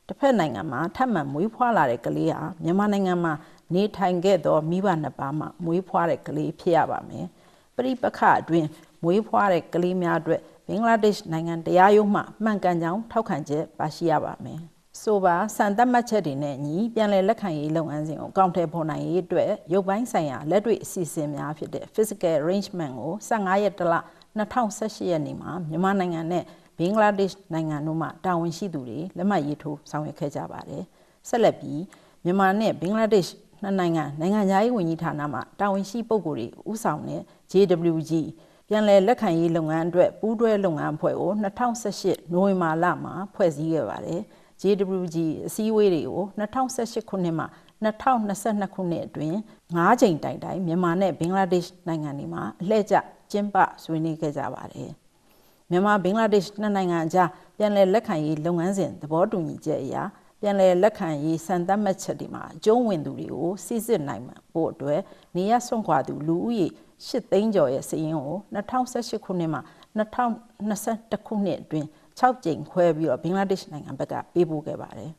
တစ်ဖက်နိုင်ငံမှာထပ်မံမွေးဖွားလာတဲ့ကလေးဟာမြန်မာနိုင်ငံမှာနေထိုင်ခဲ့သောမိဘနှစ်ပါးမှမွေးဖွားတဲ့ကလေးဖြစ်ရပါမယ်ပရိပခအတွင်းမွေးဖွားတဲ့ကလေးများအတွက်ဘင်္ဂလားဒေ့ရှ်နိုင်ငံတရားရုံးမှမှန်ကန်ကြောင်းထောက်ခံချက်ပါရှိရပါမယ်ဆိုပါစံသတ်မှတ်ချက်တွေနဲ့ညီပြန်လည်လက်ခံရေးလုပ်ငန်းစဉ်ကိုအကောင့်ထဲပေါ်နိုင်ရေးအတွက်ရုပ်ပိုင်းဆိုင်ရာလက်တွေ့အစီအစဉ်များဖြစ်တဲ့ physical arrangement ကို15ရက်တလ2018ရက်နေ့မှာမြန်မာနိုင်ငံနဲ့ဘင်္ဂလားဒေ့ရှ်နိုင်ငံတို့မှတာဝန်ရှိသူတွေလက်မှတ်ရေးထိုးဆောင်ရွက်ခဲ့ကြပါတယ်ဆက်လက်ပြီးမြန်မာနဲ့ဘင်္ဂလားဒေ့ရှ်နှစ်နိုင်ငံနိုင်ငံခြားရေးဝန်ကြီးဌာနမှတာဝန်ရှိပုဂ္ဂိုလ်တွေဦးဆောင်တဲ့ JWG ပြန်လည်လက်ခံရေးလုပ်ငန်းအတွက်ပူးတွဲလုပ်ငန်းအဖွဲ့ကို2018နိုဝင်ဘာလမှာဖွဲ့စည်းခဲ့ပါတယ်JWG အစည်းအဝေးတွေကို2018ခုနှစ်မှ2022ခုနှစ်အတွင်း9ကြိမ်တိုင်မြန်မာနဲ့ဘင်္ဂလားဒေ့ရှ်နိုင်ငံတွေမှာအလှည့်ကျကျင်းပဆွေးနွေးခဲ့ကြပါတယ်မြန်မာဘင်္ဂလားဒေ့ရှ်နှစ်နိုင်ငံအကြားပြန်လည်လက်ခံရေးလုပ်ငန်းစဉ်သဘောတူညီချက်အရပြန်လည်လက်ခံရေးစံသတ်မှတ်ချက်တွေမှာအကျုံးဝင်သူတွေကိုစစ်စစ်နိုင်ဖို့အတွက်နေရဆွန့်ခွာသူလူဦးရေ8သိန်းကျော်ရဲ့စာရင်းကို2018ခုနှစ်မှ2021ခုနှစ်အတွင်း6ကြိမ်ခွဲပြီးတော့ဘင်္ဂလားဒေ့ရှ်နိုင်ငံဘက်ကပေးပို့ခဲ့ပါတယ်